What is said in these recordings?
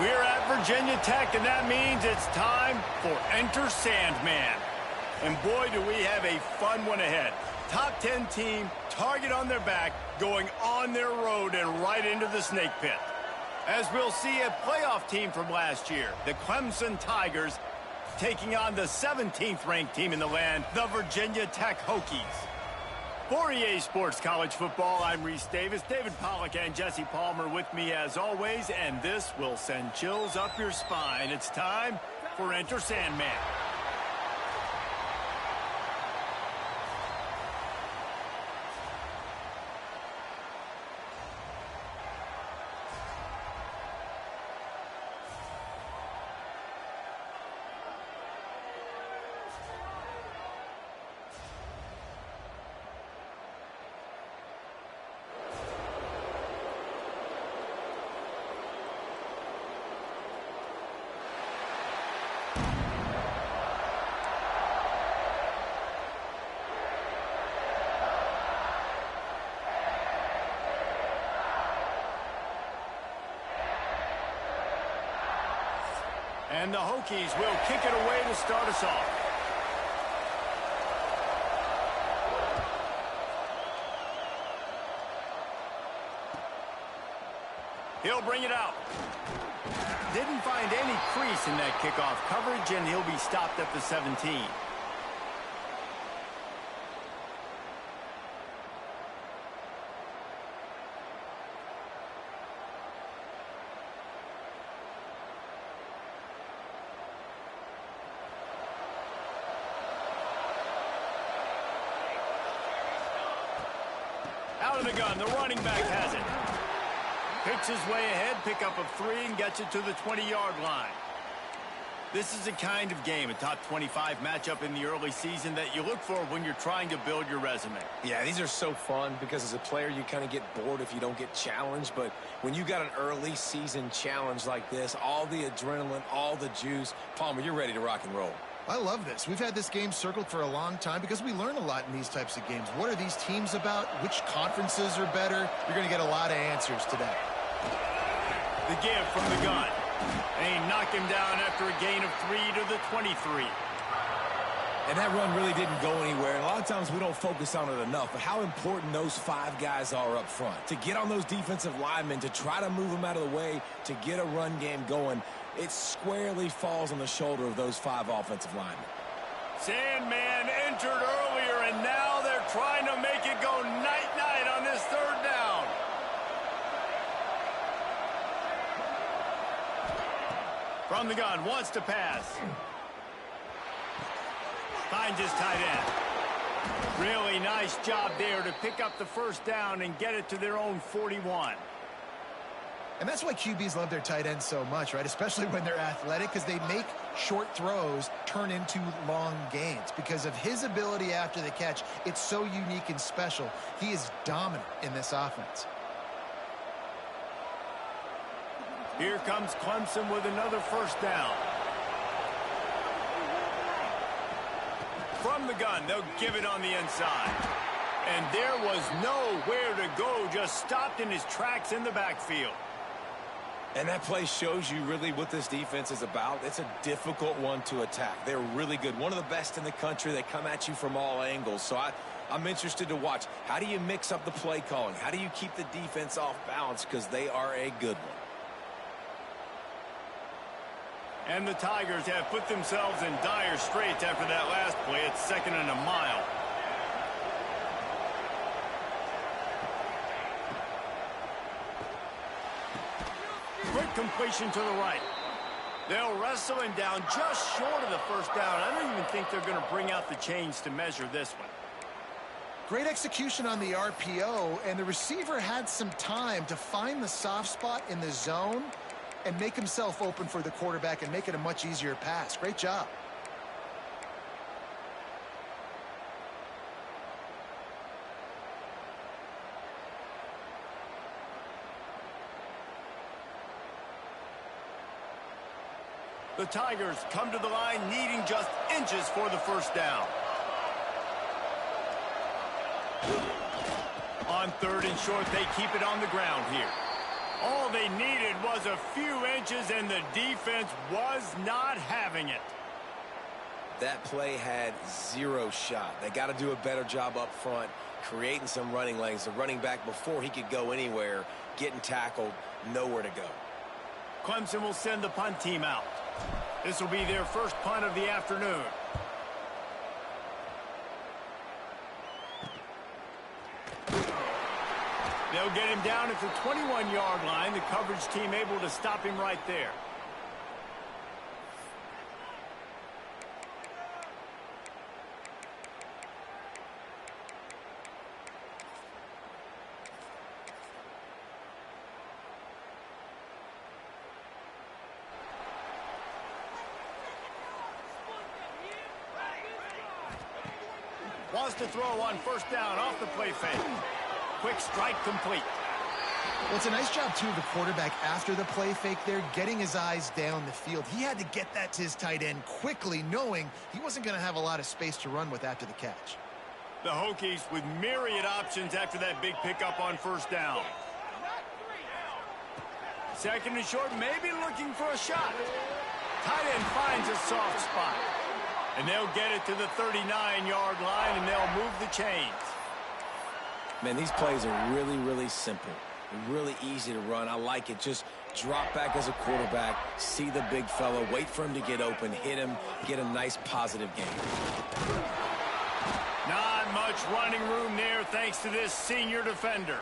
We're at Virginia Tech, and that means it's time for Enter Sandman. And boy, do we have a fun one ahead. Top 10 team, target on their back, going on their road and right into the snake pit. As we'll see, a playoff team from last year, the Clemson Tigers, taking on the 17th ranked team in the land, the Virginia Tech Hokies. For EA Sports College Football, I'm Reese Davis, David Pollack and Jesse Palmer with me as always, and this will send chills up your spine. It's time for Enter Sandman. And the Hokies will kick it away to start us off. He'll bring it out. Didn't find any crease in that kickoff coverage, and he'll be stopped at the 17. Out of the gun, the running back has it. Picks his way ahead, pickup of 3, and gets it to the 20-yard line. This is the kind of game, a top 25 matchup in the early season, that you look for when you're trying to build your resume. Yeah, these are so fun because as a player, you kind of get bored if you don't get challenged. But when you got an early season challenge like this, all the adrenaline, all the juice, Palmer, you're ready to rock and roll. I love this. We've had this game circled for a long time because we learn a lot in these types of games. What are these teams about? Which conferences are better? You're going to get a lot of answers today. The give from the gun. And he knocked him down after a gain of 3 to the 23. And that run really didn't go anywhere. And a lot of times we don't focus on it enough. But how important those 5 guys are up front. To get on those defensive linemen, to try to move them out of the way, to get a run game going, it squarely falls on the shoulder of those 5 offensive linemen. Sandman entered earlier, and now they're trying to make it go night-night on this 3rd down. From the gun, wants to pass. Finds his tight end. Really nice job there to pick up the 1st down and get it to their own 41. And that's why QBs love their tight ends so much, right? Especially when they're athletic, because they make short throws turn into long gains. Because of his ability after the catch, it's so unique and special. He is dominant in this offense. Here comes Clemson with another 1st down. From the gun, they'll give it on the inside. And there was nowhere to go, just stopped in his tracks in the backfield. And that play shows you really what this defense is about. It's a difficult one to attack. They're really good. One of the best in the country. They come at you from all angles. So I'm interested to watch. How do you mix up the play calling? How do you keep the defense off balance? Because they are a good one. And the Tigers have put themselves in dire straits after that last play. It's 2nd and a mile. Quick completion to the right. They'll wrestle him down just short of the 1st down. I don't even think they're going to bring out the chains to measure this one. Great execution on the RPO, and the receiver had some time to find the soft spot in the zone and make himself open for the quarterback and make it a much easier pass. Great job. The Tigers come to the line needing just inches for the 1st down. On 3rd and short, they keep it on the ground here. All they needed was a few inches, and the defense was not having it. That play had zero shot. They got to do a better job up front, creating some running lanes. The running back, before he could go anywhere, getting tackled, nowhere to go. Clemson will send the punt team out. This will be their first punt of the afternoon. They'll get him down at the 21-yard line. The coverage team able to stop him right there. Wants to throw on first down off the play fake. Quick strike complete. Well, it's a nice job, too, of the quarterback after the play fake there, getting his eyes down the field. He had to get that to his tight end quickly, knowing he wasn't going to have a lot of space to run with after the catch. The Hokies with myriad options after that big pickup on first down. Second and short, maybe looking for a shot. Tight end finds a soft spot. And they'll get it to the 39-yard line, and they'll move the chains. Man, these plays are really, really simple. Really easy to run. I like it. Just drop back as a quarterback, see the big fella, wait for him to get open, hit him, get a nice positive gain. Not much running room there thanks to this senior defender.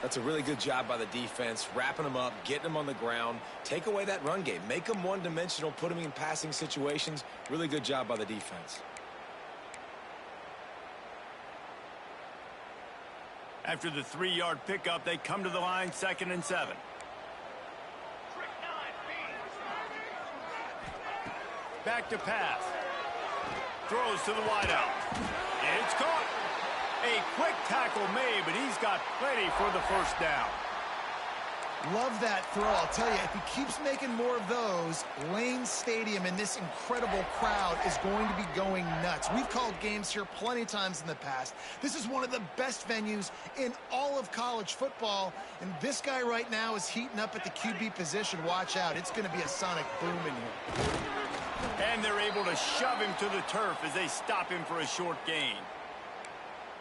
That's a really good job by the defense, wrapping them up, getting them on the ground. Take away that run game. Make them one-dimensional, put them in passing situations. Really good job by the defense. After the 3-yard pickup, they come to the line, 2nd and 7. Back to pass. Throws to the wideout. It's caught. A quick tackle made, but he's got plenty for the first down. Love that throw. I'll tell you, if he keeps making more of those, Lane Stadium and this incredible crowd is going to be going nuts. We've called games here plenty of times in the past. This is one of the best venues in all of college football, and this guy right now is heating up at the QB position. Watch out. It's going to be a sonic boom in here. And they're able to shove him to the turf as they stop him for a short gain.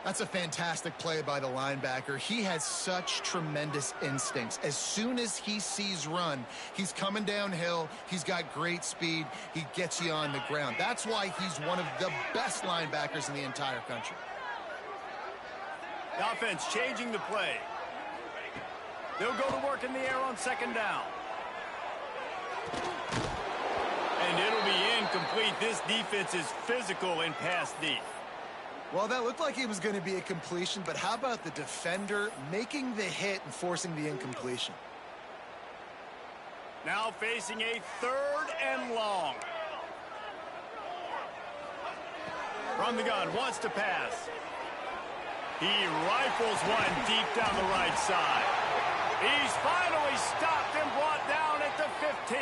That's a fantastic play by the linebacker. He has such tremendous instincts. As soon as he sees run, he's coming downhill. He's got great speed. He gets you on the ground. That's why he's one of the best linebackers in the entire country. The offense changing the play. They'll go to work in the air on 2nd down. And it'll be incomplete. This defense is physical in pass deep. Well, that looked like it was going to be a completion, but how about the defender making the hit and forcing the incompletion? Now facing a 3rd and long. From the gun, wants to pass. He rifles one deep down the right side. He's finally stopped and brought down at the 15.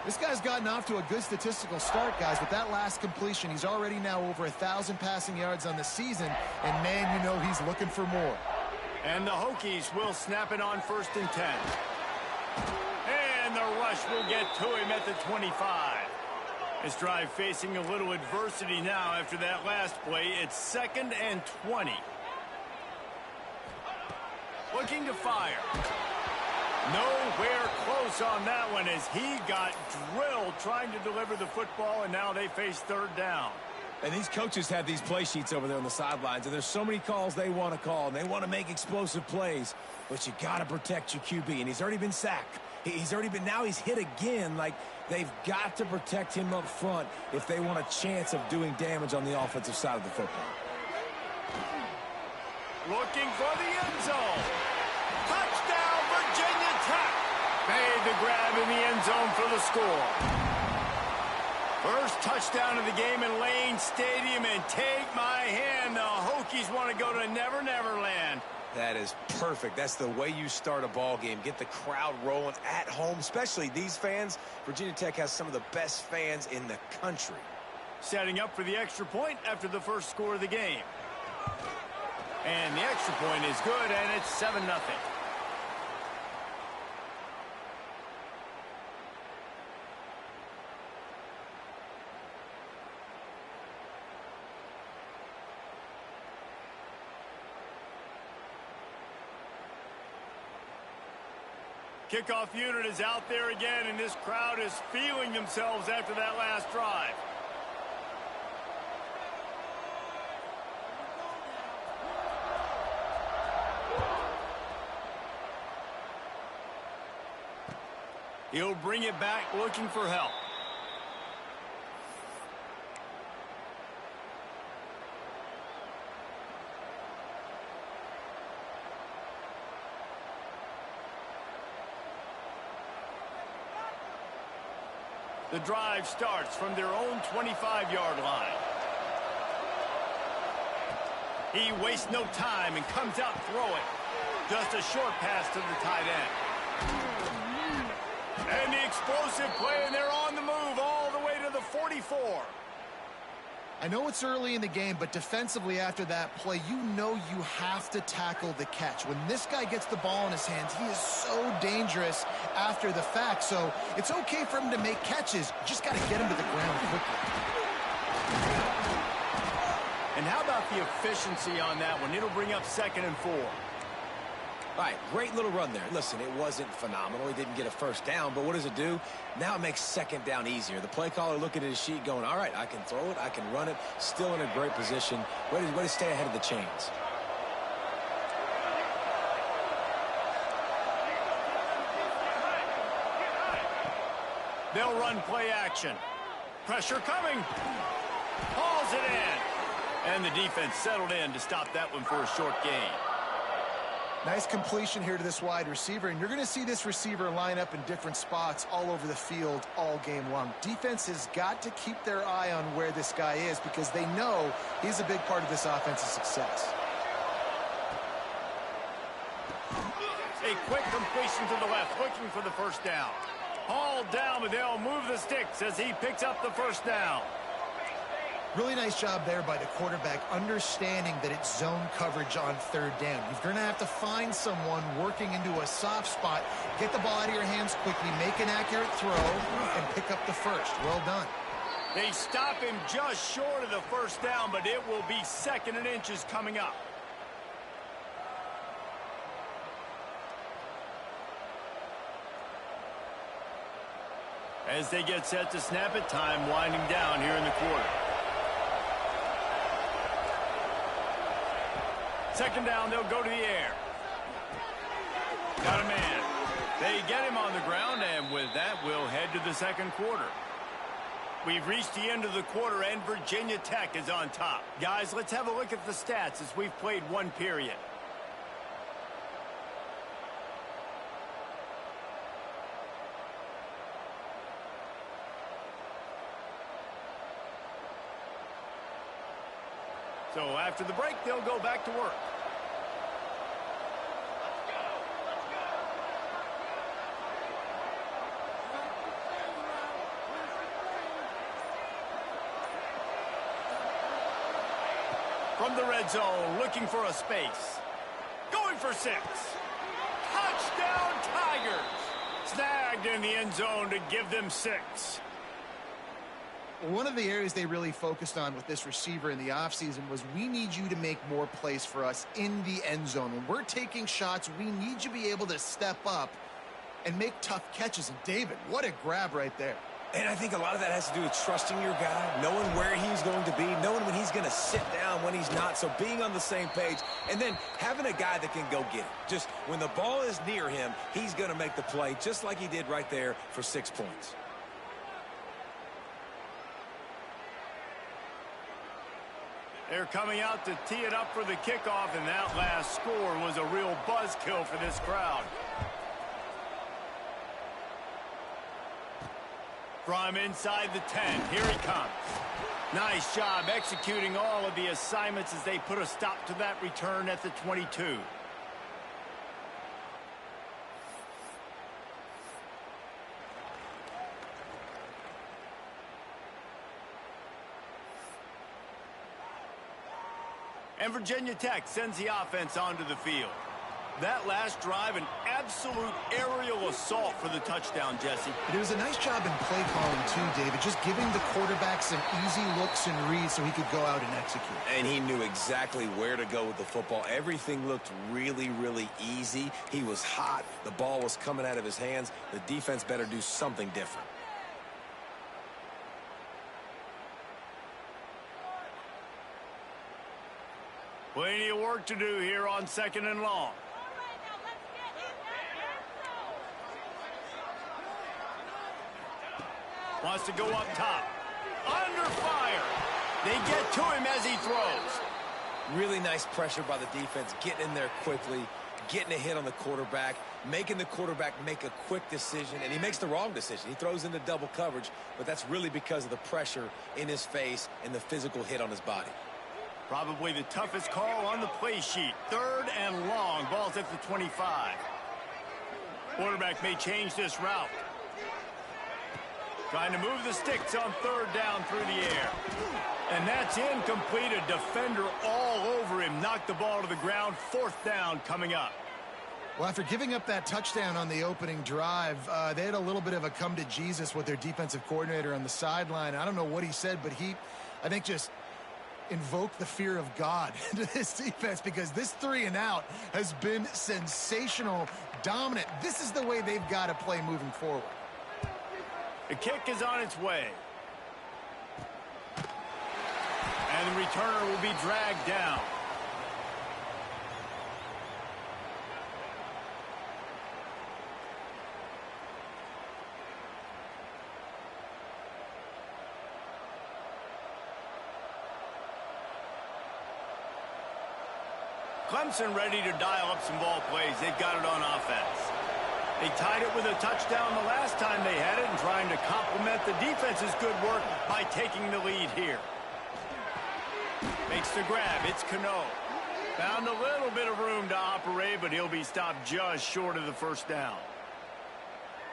This guy's gotten off to a good statistical start, guys. With that last completion, he's already now over 1,000 passing yards on the season. And, man, you know he's looking for more. And the Hokies will snap it on 1st and 10. And the rush will get to him at the 25. This drive facing a little adversity now after that last play. It's 2nd and 20. Looking to fire. Nowhere close on that one as he got drilled trying to deliver the football, and now they face 3rd down. And these coaches have these play sheets over there on the sidelines, and there's so many calls they want to call, and they want to make explosive plays, but you got to protect your QB, and he's already been sacked. Now he's hit again. Like, they've got to protect him up front if they want a chance of doing damage on the offensive side of the football. Looking for the end zone. Touchdown, Virginia Tech. Made the grab in the end zone for the score. First touchdown of the game in Lane Stadium, and take my hand, the Hokies want to go to Never Never Land. That is perfect. That's the way you start a ball game. Get the crowd rolling at home, especially these fans. Virginia Tech has some of the best fans in the country. Setting up for the extra point after the first score of the game. And the extra point is good, and it's 7-0. Kickoff unit is out there again, and this crowd is feeling themselves after that last drive. He'll bring it back looking for help. The drive starts from their own 25-yard line. He wastes no time and comes out throwing. Just a short pass to the tight end. And the explosive play, and they're on the move all the way to the 44. I know it's early in the game, but defensively after that play, you know you have to tackle the catch. When this guy gets the ball in his hands, he is so dangerous after the fact. So it's okay for him to make catches. You just got to get him to the ground quickly. And how about the efficiency on that one? It'll bring up 2nd and 4. All right, great little run there. Listen, it wasn't phenomenal. He didn't get a first down, but what does it do? Now it makes 2nd down easier. The play caller looking at his sheet going, all right, I can throw it, I can run it, still in a great position. Way to stay ahead of the chains. They'll run play action. Pressure coming. Hauls it in. And the defense settled in to stop that one for a short gain. Nice completion here to this wide receiver, and you're going to see this receiver line up in different spots all over the field all game long. Defense has got to keep their eye on where this guy is because they know he's a big part of this offense's success. A quick completion to the left, looking for the first down. Hauled down, but they'll move the sticks as he picks up the first down. Really nice job there by the quarterback, understanding that it's zone coverage on 3rd down. You're going to have to find someone working into a soft spot, get the ball out of your hands quickly, make an accurate throw, and pick up the first. Well done. They stop him just short of the first down, but it will be 2nd and inches coming up. As they get set to snap it, time winding down here in the quarter. 2nd down, they'll go to the air. Got a man. They get him on the ground, and with that, we'll head to the 2nd quarter. We've reached the end of the quarter, and Virginia Tech is on top. Guys, let's have a look at the stats as we've played one period. So after the break, they'll go back to work. From the red zone, looking for a space. Going for 6. Touchdown, Tigers! Snagged in the end zone to give them 6. One of the areas they really focused on with this receiver in the offseason was we need you to make more plays for us in the end zone. When we're taking shots, we need you to be able to step up and make tough catches. And David, what a grab right there. And I think a lot of that has to do with trusting your guy, knowing where he's going to be, knowing when he's going to sit down, when he's not. So being on the same page, and then having a guy that can go get it. Just when the ball is near him, he's going to make the play, just like he did right there for 6 points. They're coming out to tee it up for the kickoff, and that last score was a real buzzkill for this crowd. From inside the 10, here he comes. Nice job executing all of the assignments as they put a stop to that return at the 22. And Virginia Tech sends the offense onto the field. That last drive, an absolute aerial assault for the touchdown, Jesse. It was a nice job in play calling too, David, just giving the quarterback some easy looks and reads so he could go out and execute. And he knew exactly where to go with the football. Everything looked really, really easy. He was hot. The ball was coming out of his hands. The defense better do something different. Plenty of work to do here on 2nd and long. Wants to go up top. Under fire. They get to him as he throws. Really nice pressure by the defense, getting in there quickly, getting a hit on the quarterback, making the quarterback make a quick decision, and he makes the wrong decision. He throws into double coverage, but that's really because of the pressure in his face and the physical hit on his body. Probably the toughest call on the play sheet. 3rd and long. Ball's at the 25. Quarterback may change this route. Trying to move the sticks on 3rd down through the air. And that's incomplete. A defender all over him. Knocked the ball to the ground. 4th down coming up. Well, after giving up that touchdown on the opening drive, they had a little bit of a come to Jesus with their defensive coordinator on the sideline. I don't know what he said, but I think, just invoked the fear of God into this defense, because this 3 and out has been sensational, dominant. This is the way they've got to play moving forward. The kick is on its way. And the returner will be dragged down. Clemson ready to dial up some ball plays. They've got it on offense. They tied it with a touchdown the last time they had it, and trying to complement the defense's good work by taking the lead here. Makes the grab. It's Cano. Found a little bit of room to operate, but he'll be stopped just short of the 1st down.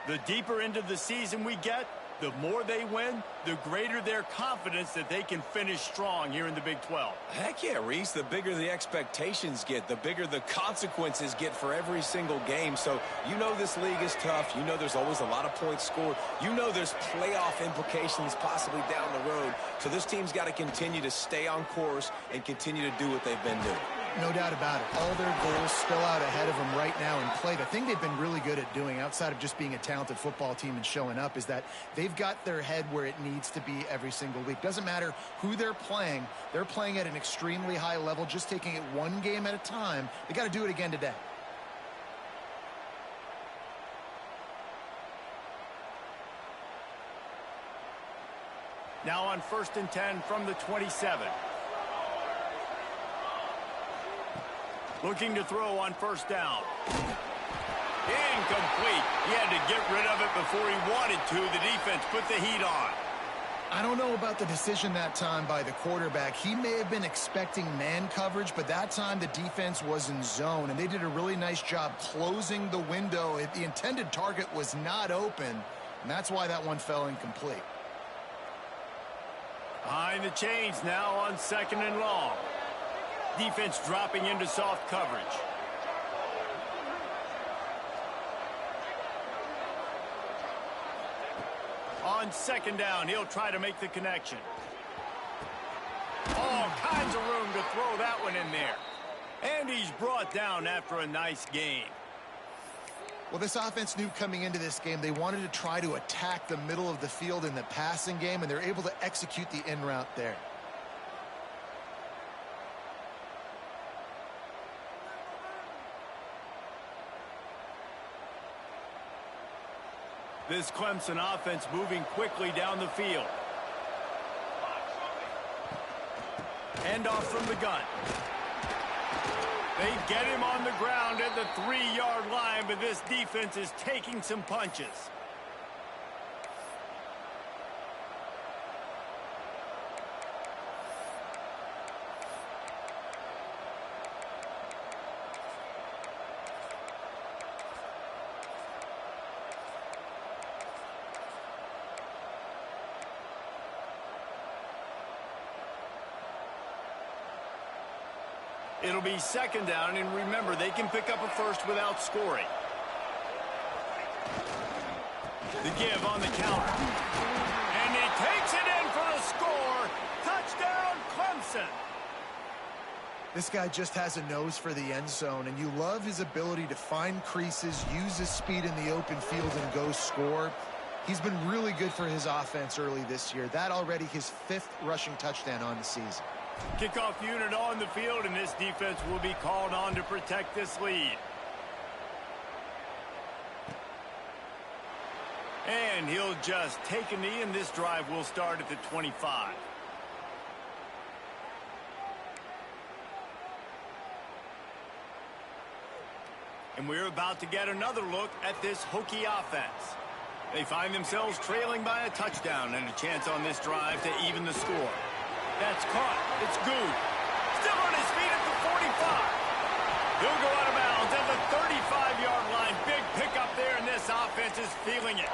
The deeper into the season we get, the more they win, the greater their confidence that they can finish strong here in the Big 12. Heck yeah, Reese. The bigger the expectations get, the bigger the consequences get for every single game. So you know this league is tough. You know there's always a lot of points scored. You know there's playoff implications possibly down the road. So this team's got to continue to stay on course and continue to do what they've been doing. No doubt about it. All their goals spill out ahead of them right now in play. The thing they've been really good at doing, outside of just being a talented football team and showing up, is that they've got their head where it needs to be every single week. Doesn't matter who they're playing at an extremely high level, just taking it one game at a time. They got to do it again today. Now on 1st and 10 from the 27. Looking to throw on 1st down. Incomplete. He had to get rid of it before he wanted to. The defense put the heat on. I don't know about the decision that time by the quarterback. He may have been expecting man coverage, but that time the defense was in zone, and they did a really nice job closing the window. The intended target was not open, and that's why that one fell incomplete. Behind the chains now on 2nd and long. Defense dropping into soft coverage. On 2nd down, he'll try to make the connection. All kinds of room to throw that one in there. And he's brought down after a nice gain. Well, this offense knew coming into this game they wanted to try to attack the middle of the field in the passing game, and they're able to execute the in route there. This Clemson offense moving quickly down the field. Handoff from the gun. They get him on the ground at the 3-yard line, but this defense is taking some punches. It'll be second down, and remember, they can pick up a first without scoring. The give on the counter. And he takes it in for a score. Touchdown, Clemson. This guy just has a nose for the end zone, and you love his ability to find creases, use his speed in the open field, and go score. He's been really good for his offense early this year. That already his 5th rushing touchdown on the season. Kickoff unit on the field, and this defense will be called on to protect this lead. And he'll just take a knee, and this drive will start at the 25. And we're about to get another look at this Hokie offense. They find themselves trailing by a touchdown and a chance on this drive to even the score. That's caught. It's good. Still on his feet at the 45. He'll go out of bounds at the 35-yard line. Big pickup there, and this offense is feeling it.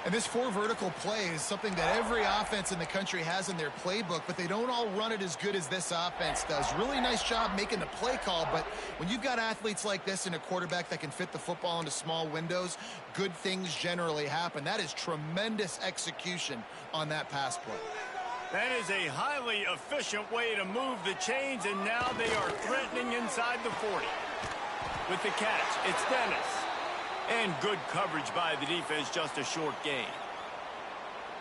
And this 4 vertical play is something that every offense in the country has in their playbook, but they don't all run it as good as this offense does. Really nice job making the play call, but when you've got athletes like this and a quarterback that can fit the football into small windows, good things generally happen. That is tremendous execution on that pass play. That is a highly efficient way to move the chains, and now they are threatening inside the 40. With the catch, it's Dennis. And good coverage by the defense, just a short gain.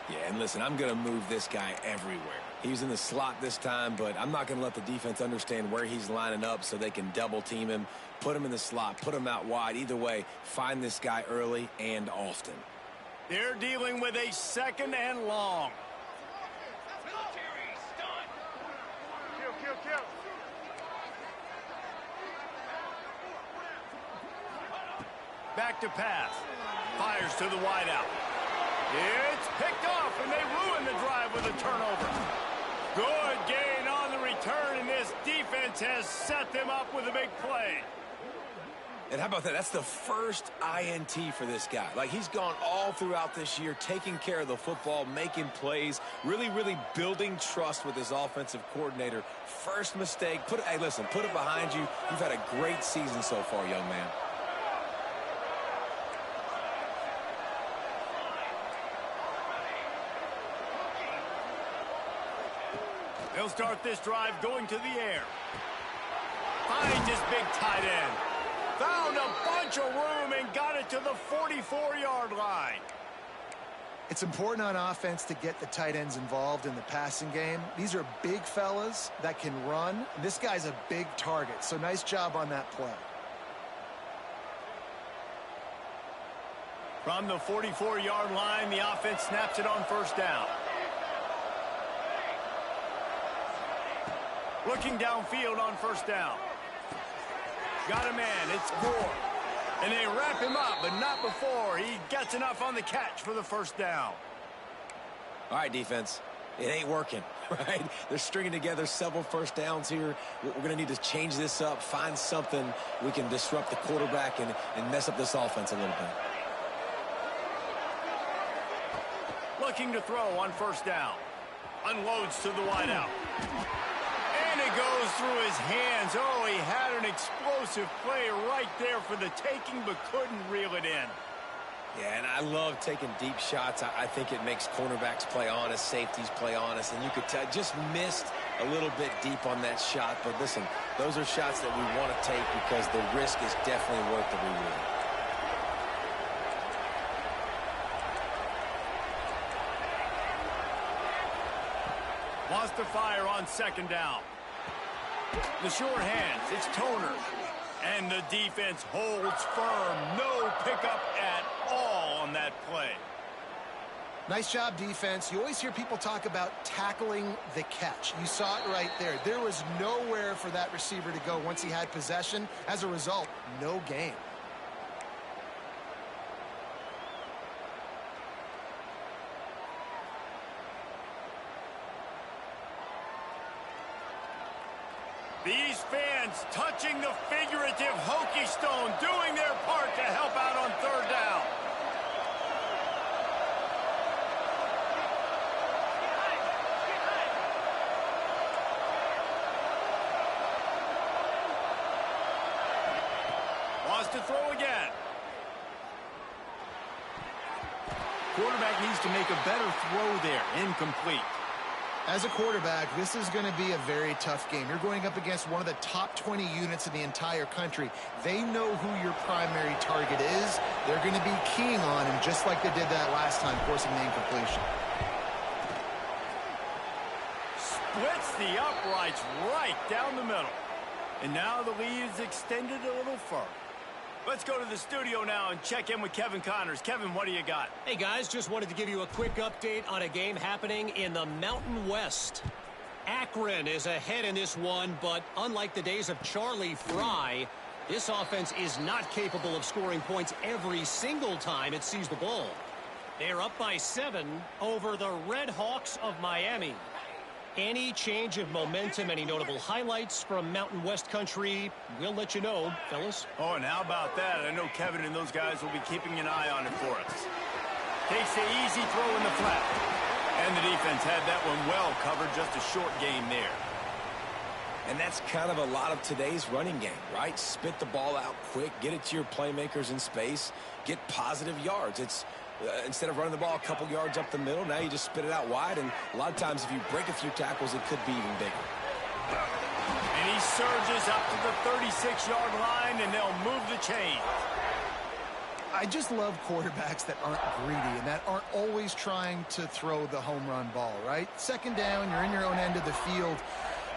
Yeah, and listen, I'm going to move this guy everywhere. He's in the slot this time, but I'm not going to let the defense understand where he's lining up so they can double team him, put him in the slot, put him out wide. Either way, find this guy early and often. They're dealing with a 2nd and long. Back to pass. Fires to the wideout. It's picked off, and they ruin the drive with a turnover. Good gain on the return, and this defense has set them up with a big play. And how about that? That's the first INT for this guy. Like, he's gone all throughout this year, taking care of the football, making plays, really building trust with his offensive coordinator. First mistake. Hey, listen, put it behind you. You've had a great season so far, young man. They'll start this drive going to the air. Finds his big tight end. Found a bunch of room and got it to the 44-yard line. It's important on offense to get the tight ends involved in the passing game. These are big fellas that can run. This guy's a big target, so nice job on that play. From the 44-yard line, the offense snaps it on first down. Looking downfield on first down. Got a man, it's Gore. And they wrap him up, but not before he gets enough on the catch for the first down. All right, defense. It ain't working, right? They're stringing together several first downs here. We're going to need to change this up, find something we can disrupt the quarterback and mess up this offense a little bit. Looking to throw on first down. Unloads to the wideout. And it goes through his hands. Oh, he had an explosive play right there for the taking, but couldn't reel it in. Yeah, and I love taking deep shots. I think it makes cornerbacks play honest, safeties play honest, and you could tell just missed a little bit deep on that shot. But listen, those are shots that we want to take because the risk is definitely worth the reward. Wants to fire on second down. The short hands, it's Toner. And the defense holds firm. No pickup at all on that play. Nice job, defense. You always hear people talk about tackling the catch. You saw it right there. There was nowhere for that receiver to go once he had possession. As a result, no gain. These fans touching the figurative Hokie stone, doing their part to help out on third down. to throw again. Quarterback needs to make a better throw there. Incomplete. As a quarterback, this is going to be a very tough game. You're going up against one of the top 20 units in the entire country. They know who your primary target is. They're going to be keying on him just like they did that last time, forcing the incompletion. Splits the uprights right down the middle. And now the lead is extended a little further. Let's go to the studio now and check in with Kevin Connors. Kevin, what do you got? Hey, guys, just wanted to give you a quick update on a game happening in the Mountain West. Akron is ahead in this one, but unlike the days of Charlie Fry, this offense is not capable of scoring points every single time it sees the ball. They're up by 7 over the Red Hawks of Miami. Any change of momentum, any notable highlights from Mountain West country, we'll let you know, fellas. Oh, and how about that? I know Kevin and those guys will be keeping an eye on it for us. Takes the easy throw in the flat. And the defense had that one well covered, just a short gain there. And that's kind of a lot of today's running game, right? Spit the ball out quick, get it to your playmakers in space, get positive yards. It's instead of running the ball a couple yards up the middle, now you just spit it out wide, and a lot of times if you break a few tackles, it could be even bigger. And he surges up to the 36-yard line, and they'll move the chain. I just love quarterbacks that aren't greedy and that aren't always trying to throw the home run ball, right? Second down, you're in your own end of the field.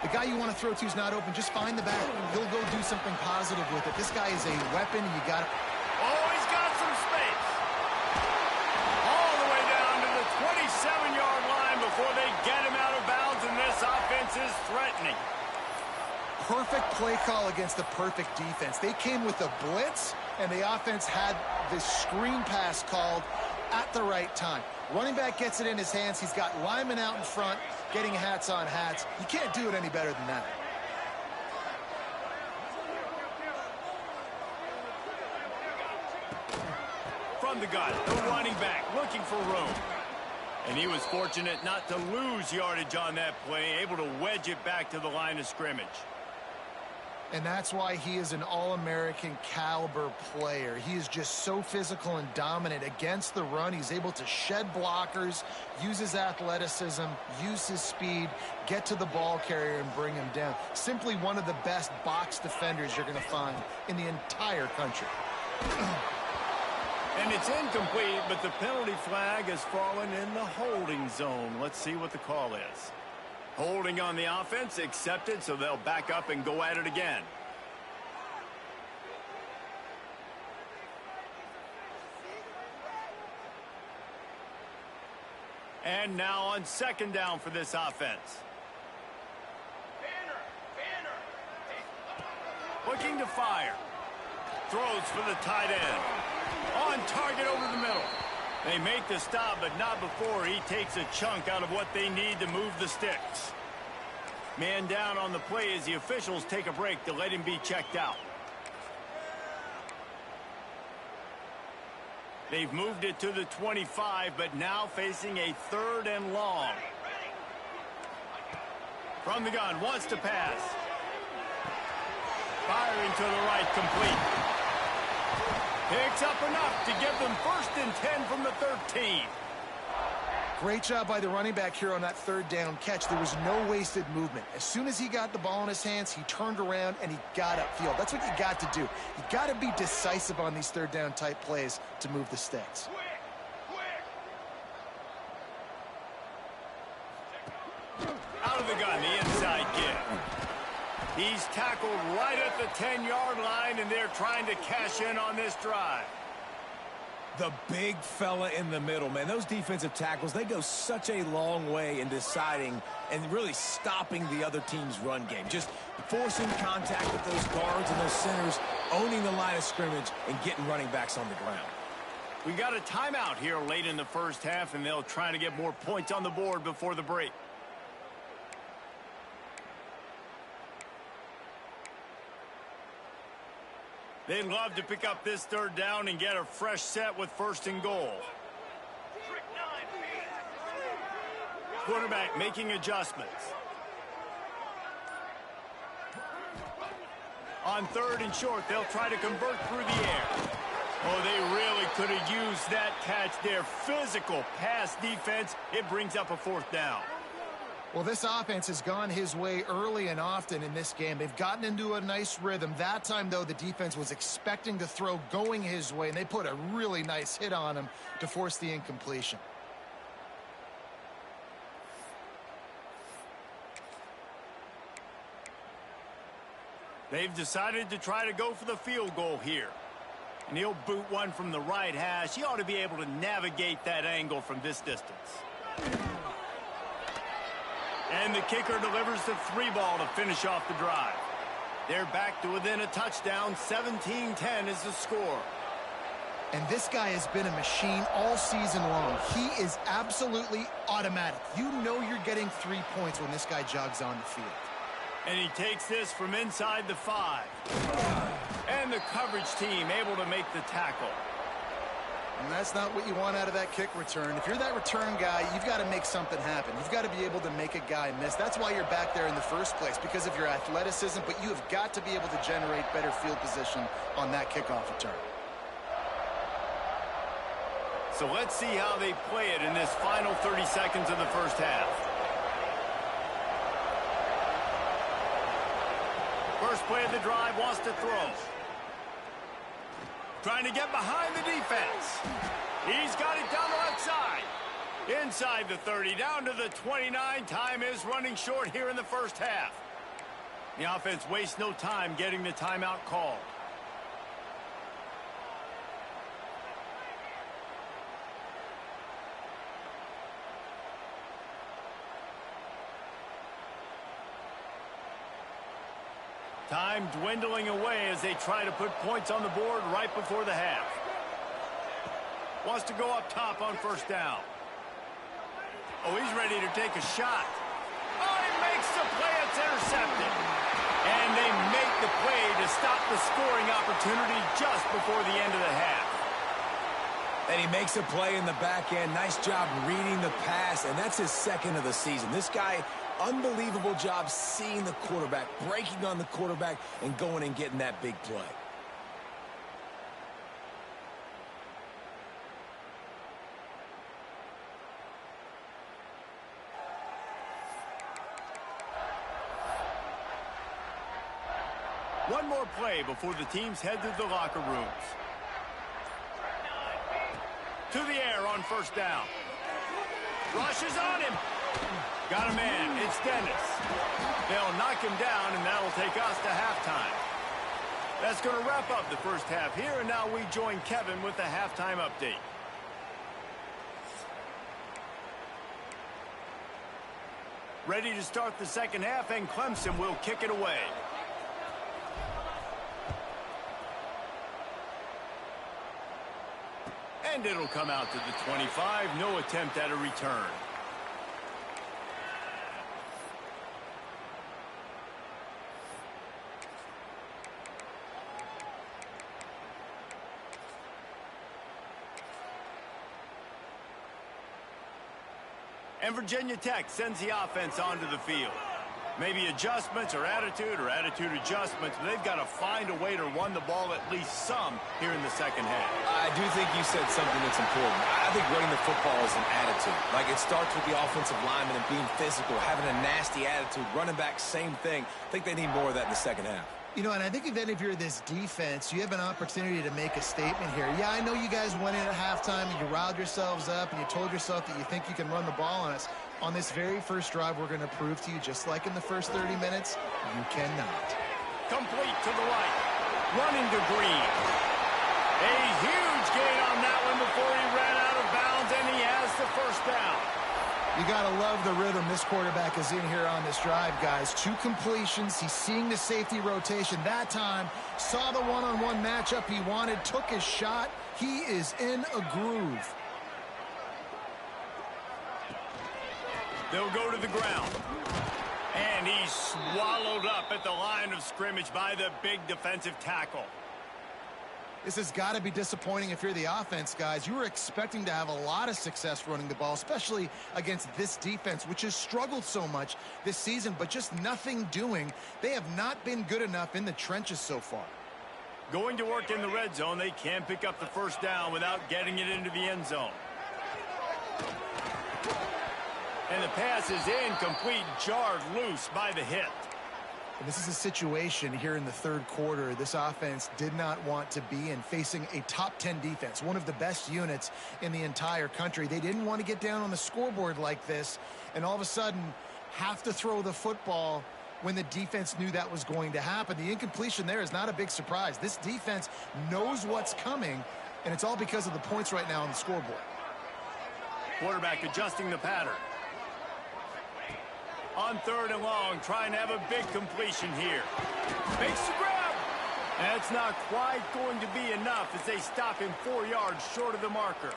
The guy you want to throw to is not open. Just find the back. He'll go do something positive with it. This guy is a weapon, and you got to... Oh, he's got some space. All the way down to the 27-yard line before they get him out of bounds, and this offense is threatening. Perfect play call against the perfect defense. They came with a blitz, and the offense had this screen pass called at the right time. Running back gets it in his hands. He's got linemen out in front getting hats on hats. You can't do it any better than that. From the gun, the running back looking for room. And he was fortunate not to lose yardage on that play, able to wedge it back to the line of scrimmage. And that's why he is an all-American caliber player. He is just so physical and dominant against the run. He's able to shed blockers, use his athleticism, use his speed, get to the ball carrier and bring him down. Simply one of the best box defenders you're going to find in the entire country. And it's incomplete, but the penalty flag has fallen in the holding zone. Let's see what the call is. Holding on the offense, accepted, so they'll back up and go at it again. And now on second down for this offense. Looking to fire. Throws for the tight end. On target over the middle. They make the stop, but not before he takes a chunk out of what they need to move the sticks. Man down on the play as the officials take a break to let him be checked out. They've moved it to the 25, but now facing a 3rd and long. From the gun, wants to pass. Firing to the right, complete. Picks up enough to give them 1st and 10 from the 13. Great job by the running back here on that 3rd down catch. There was no wasted movement. As soon as he got the ball in his hands, he turned around and he got upfield. That's what you got to do. You got to be decisive on these 3rd down type plays to move the sticks. Out of the gun, the inside give. He's tackled right at the 10-yard line, and they're trying to cash in on this drive. The big fella in the middle, man. Those defensive tackles, they go such a long way in deciding and really stopping the other team's run game. Just forcing contact with those guards and those centers, owning the line of scrimmage, and getting running backs on the ground. We got a timeout here late in the first half, and they'll try to get more points on the board before the break. They'd love to pick up this 3rd down and get a fresh set with 1st and goal. Quarterback making adjustments. On 3rd and short, they'll try to convert through the air. Oh, they really could have used that catch there. Physical pass defense. It brings up a 4th down. Well, this offense has gone his way early and often in this game. They've gotten into a nice rhythm. That time, though, the defense was expecting to throw going his way, and they put a really nice hit on him to force the incompletion. They've decided to try to go for the field goal here. And he'll boot one from the right hash. He ought to be able to navigate that angle from this distance. And the kicker delivers the 3 ball to finish off the drive. They're back to within a touchdown. 17-10 is the score. And this guy has been a machine all season long. He is absolutely automatic. You know you're getting 3 points when this guy jogs on the field. And he takes this from inside the 5. And the coverage team able to make the tackle. And that's not what you want out of that kick return. If you're that return guy, you've got to make something happen. You've got to be able to make a guy miss. That's why you're back there in the first place, because of your athleticism, but you have got to be able to generate better field position on that kickoff return. So let's see how they play it in this final 30 seconds of the first half. First play of the drive, wants to throw. Trying to get behind the defense. He's got it down the left side. Inside the 30, down to the 29. Time is running short here in the first half. The offense wastes no time getting the timeout called. Time dwindling away as they try to put points on the board right before the half. Wants to go up top on first down. Oh, he's ready to take a shot. Oh, he makes the play. It's intercepted. And they make the play to stop the scoring opportunity just before the end of the half. And he makes a play in the back end. Nice job reading the pass, and that's his 2nd of the season. This guy, unbelievable job seeing the quarterback, breaking on the quarterback, and going and getting that big play. One more play before the teams head to the locker rooms. To the air on first down. Rushes on him. Got a man. It's Dennis. They'll knock him down, and that'll take us to halftime. That's going to wrap up the first half here, and now we join Kevin with the halftime update. Ready to start the second half, and Clemson will kick it away. And it'll come out to the 25. No attempt at a return. And Virginia Tech sends the offense onto the field. Maybe adjustments or attitude adjustments, but they've got to find a way to run the ball at least some here in the second half. I do think you said something that's important. I think running the football is an attitude. Like, it starts with the offensive lineman and being physical, having a nasty attitude. Running back, same thing. I think they need more of that in the second half. You know, and I think then if you're this defense, you have an opportunity to make a statement here. Yeah, I know you guys went in at halftime and you riled yourselves up and you told yourself that you think you can run the ball on us. On this very first drive, we're going to prove to you, just like in the first 30 minutes, you cannot. Complete to the right. Running to Green. A huge gain on that one before he ran out of bounds, and he has the first down. You got to love the rhythm this quarterback is in here on this drive, guys. 2 completions. He's seeing the safety rotation. That time, saw the one-on-one matchup he wanted, took his shot. He is in a groove. They'll go to the ground. And he's swallowed up at the line of scrimmage by the big defensive tackle. This has got to be disappointing if you're the offense, guys. You were expecting to have a lot of success running the ball, especially against this defense, which has struggled so much this season, but just nothing doing. They have not been good enough in the trenches so far. Going to work in the red zone, they can't pick up the first down without getting it into the end zone. And the pass is incomplete, jarred loose by the hit. And this is a situation here in the third quarter this offense did not want to be in, facing a top 10 defense, one of the best units in the entire country. They didn't want to get down on the scoreboard like this and all of a sudden have to throw the football when the defense knew that was going to happen. The incompletion there is not a big surprise. This defense knows what's coming, and it's all because of the points right now on the scoreboard. Quarterback adjusting the pattern. On third and long, trying to have a big completion here. Makes the grab. That's not quite going to be enough as they stop him 4 yards short of the marker.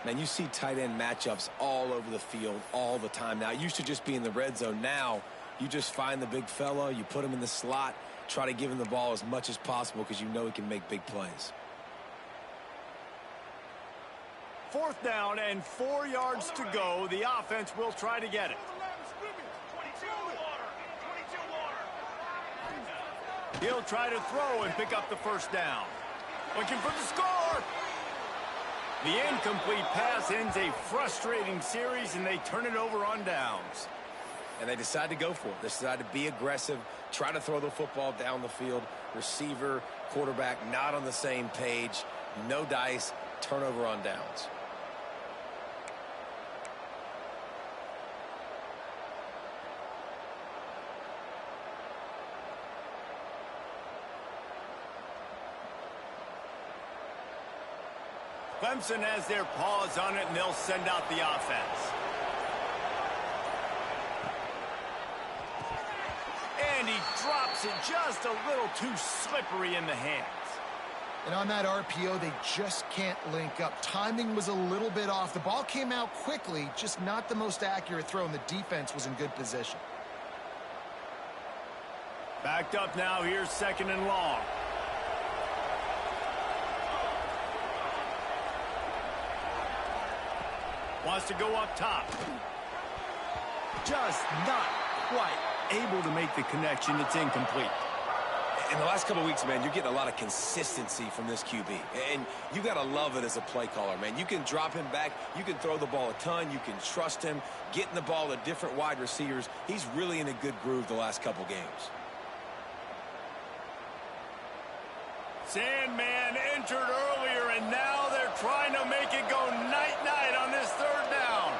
Man, you see tight end matchups all over the field all the time. Now, it used to just be in the red zone. Now, you just find the big fella, you put him in the slot, try to give him the ball as much as possible because you know he can make big plays. Fourth down and 4 yards to go. The offense will try to get it. He'll try to throw and pick up the first down. Looking for the score. The incomplete pass ends a frustrating series, and they turn it over on downs. And they decide to go for it. They decide to be aggressive, try to throw the football down the field. Receiver, quarterback, not on the same page. No dice, turnover on downs. Clemson has their paws on it, and they'll send out the offense. And he drops it just a little too slippery in the hands. And on that RPO, they just can't link up. Timing was a little bit off. The ball came out quickly, just not the most accurate throw, and the defense was in good position. Backed up now, here's second and long. Wants to go up top. Just not quite able to make the connection. It's incomplete. In the last couple of weeks, man, you're getting a lot of consistency from this QB. And you got to love it as a play caller, man. You can drop him back. You can throw the ball a ton. You can trust him. Getting the ball to different wide receivers. He's really in a good groove the last couple games. Sandman entered earlier, and now they're trying to make it go night-night on this third down.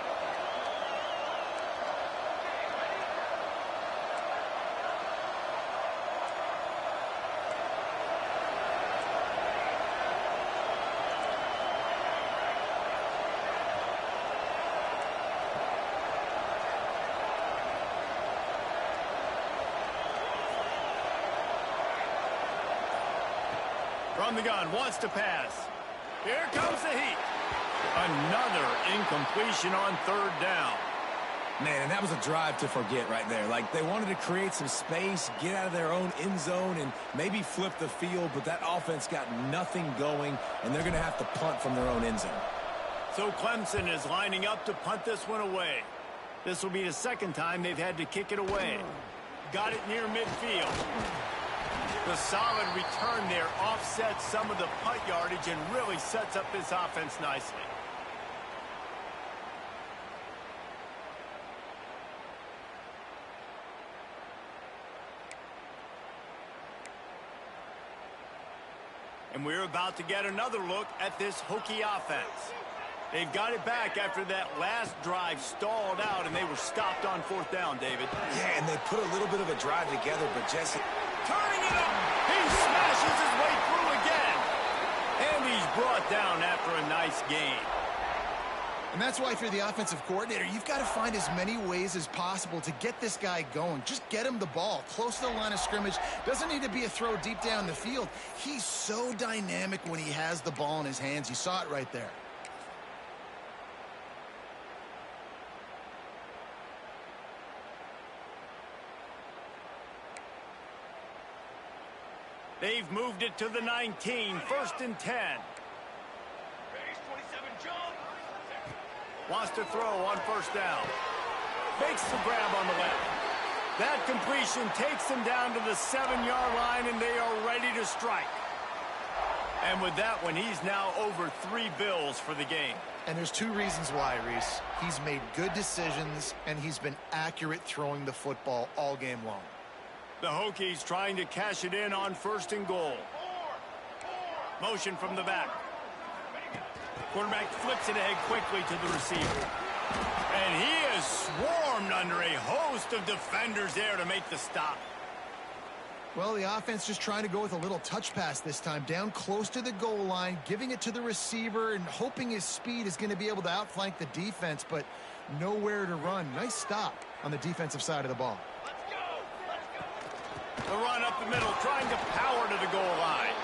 From the gun, wants to pass. Here comes the heat. Another incompletion on third down. Man, and that was a drive to forget right there. Like, they wanted to create some space, get out of their own end zone, and maybe flip the field, but that offense got nothing going, and they're going to have to punt from their own end zone. So Clemson is lining up to punt this one away. This will be the second time they've had to kick it away. Got it near midfield. The solid return there offsets some of the punt yardage and really sets up this offense nicely. And we're about to get another look at this Hokie offense. They've got it back after that last drive stalled out, and they were stopped on fourth down, David. Yeah, and they put a little bit of a drive together, but Jesse... Turning it up! He smashes his way through again! And he's brought down after a nice gain. And that's why if you're the offensive coordinator, you've got to find as many ways as possible to get this guy going. Just get him the ball close to the line of scrimmage. Doesn't need to be a throw deep down the field. He's so dynamic when he has the ball in his hands. You saw it right there. They've moved it to the 19, 1st and 10. Wants to throw on 1st down. Makes the grab on the left. That completion takes them down to the 7-yard line, and they are ready to strike. And with that one, he's now over 3 bills for the game. And there's 2 reasons why, Reese. He's made good decisions, and he's been accurate throwing the football all game long. The Hokies trying to cash it in on 1st and goal. Motion from the back. Quarterback flips it ahead quickly to the receiver. And he is swarmed under a host of defenders there to make the stop. Well, the offense just trying to go with a little touch pass this time, down close to the goal line, giving it to the receiver and hoping his speed is going to be able to outflank the defense, but nowhere to run. Nice stop on the defensive side of the ball. The run up the middle, trying to power to the goal line.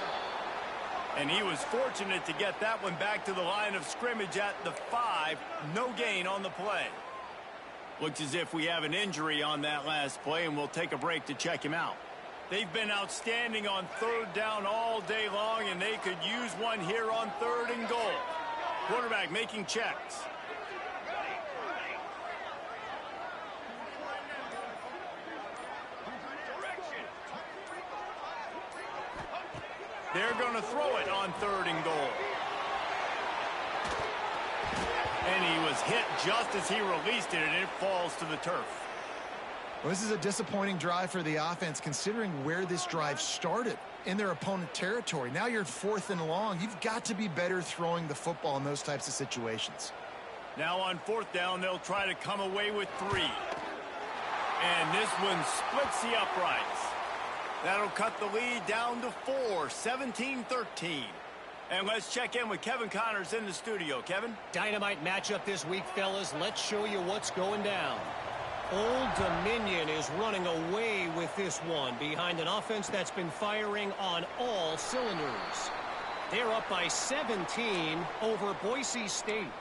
And he was fortunate to get that one back to the line of scrimmage at the 5. No gain on the play. Looks as if we have an injury on that last play, and we'll take a break to check him out. They've been outstanding on 3rd down all day long, and they could use one here on 3rd and goal. Quarterback making checks. They're going to throw it on 3rd and goal. And he was hit just as he released it, and it falls to the turf. Well, this is a disappointing drive for the offense, considering where this drive started, in their opponent territory. Now you're 4th and long. You've got to be better throwing the football in those types of situations. Now on 4th down, they'll try to come away with 3. And this one splits the uprights. That'll cut the lead down to 4, 17-13. And let's check in with Kevin Connors in the studio. Kevin? Dynamite matchup this week, fellas. Let's show you what's going down. Old Dominion is running away with this one behind an offense that's been firing on all cylinders. They're up by 17 over Boise State.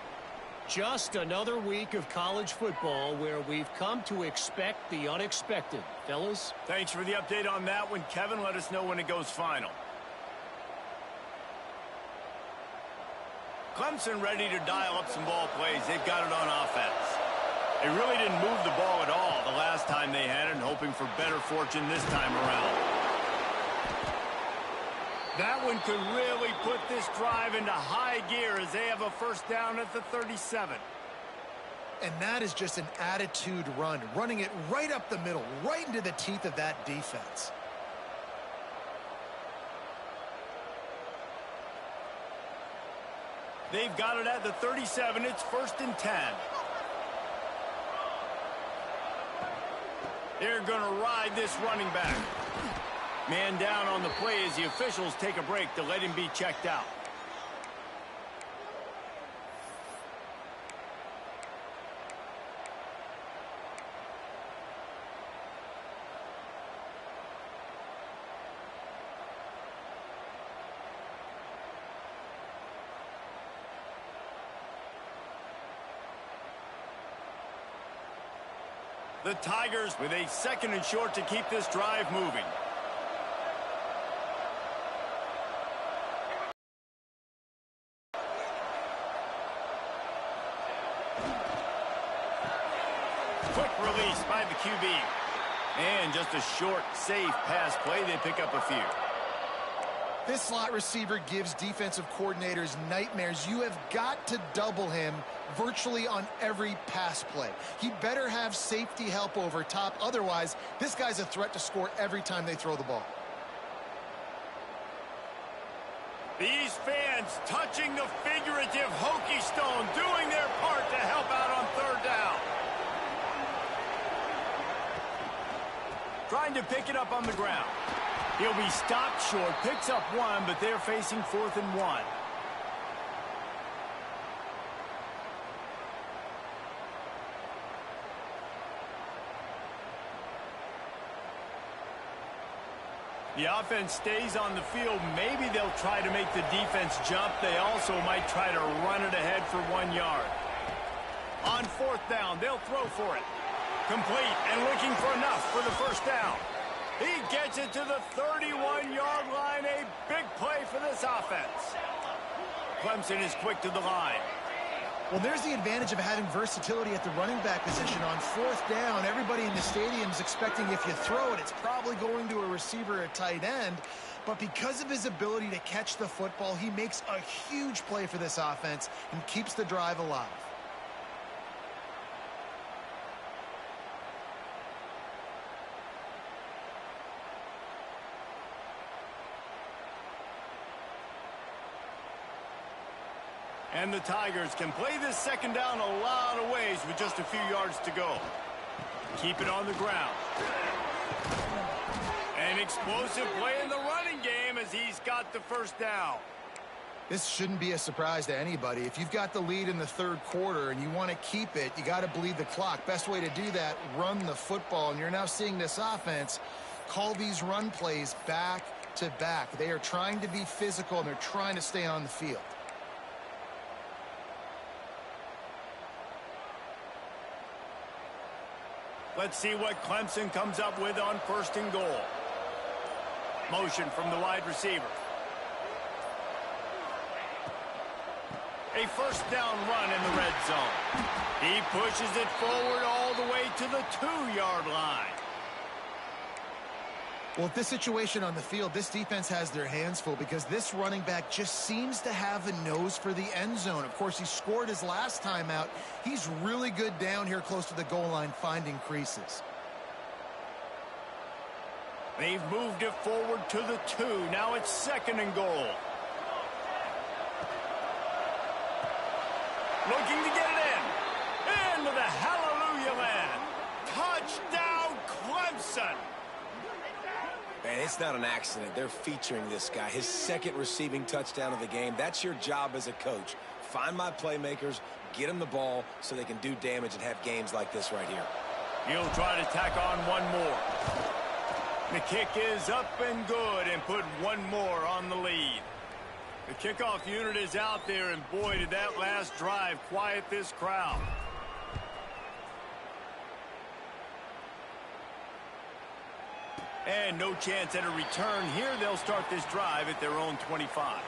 Just another week of college football where we've come to expect the unexpected. Fellas? Thanks for the update on that one, Kevin. Let us know when it goes final. Clemson ready to dial up some ball plays. They've got it on offense. They really didn't move the ball at all the last time they had it, and hoping for better fortune this time around. That one could really put this drive into high gear as they have a 1st down at the 37. And that is just an attitude run, running it right up the middle, right into the teeth of that defense. They've got it at the 37. It's 1st and 10. They're going to ride this running back. Man down on the play as the officials take a break to let him be checked out. The Tigers with a 2nd and short to keep this drive moving. Quick release by the QB. And just a short, safe pass play. They pick up a few. This slot receiver gives defensive coordinators nightmares. You have got to double him virtually on every pass play. He better have safety help over top. Otherwise, this guy's a threat to score every time they throw the ball. These fans touching the figurative Hokie stone, doing their part to help out on 3rd down. Trying to pick it up on the ground. He'll be stopped short, picks up 1, but they're facing 4th and 1. The offense stays on the field. Maybe they'll try to make the defense jump. They also might try to run it ahead for 1 yard. On 4th down, they'll throw for it. Complete and looking for enough for the 1st down. He gets it to the 31-yard line. A big play for this offense. Clemson is quick to the line. Well, there's the advantage of having versatility at the running back position. On fourth down, everybody in the stadium is expecting if you throw it, it's probably going to a receiver or tight end. But because of his ability to catch the football, he makes a huge play for this offense and keeps the drive alive. And the Tigers can play this second down a lot of ways with just a few yards to go. Keep it on the ground. An explosive play in the running game as he's got the first down. This shouldn't be a surprise to anybody. If you've got the lead in the third quarter and you want to keep it, you got to bleed the clock. Best way to do that, run the football. And you're now seeing this offense call these run plays back to back. They are trying to be physical and they're trying to stay on the field. Let's see what Clemson comes up with on first and goal. Motion from the wide receiver. A first down run in the red zone. He pushes it forward all the way to the 2-yard line. Well, at this situation on the field, this defense has their hands full because this running back just seems to have a nose for the end zone. Of course, he scored his last time out. He's really good down here close to the goal line finding creases. They've moved it forward to the 2. Now it's second and goal. Looking to get it in. Into the hallelujah land. Touchdown, Clemson. Man, it's not an accident. They're featuring this guy. His second receiving touchdown of the game. That's your job as a coach. Find my playmakers, get them the ball so they can do damage and have games like this right here. He'll try to tack on one more. The kick is up and good and put one more on the lead. The kickoff unit is out there, and boy, did that last drive quiet this crowd. And no chance at a return here. They'll start this drive at their own 25.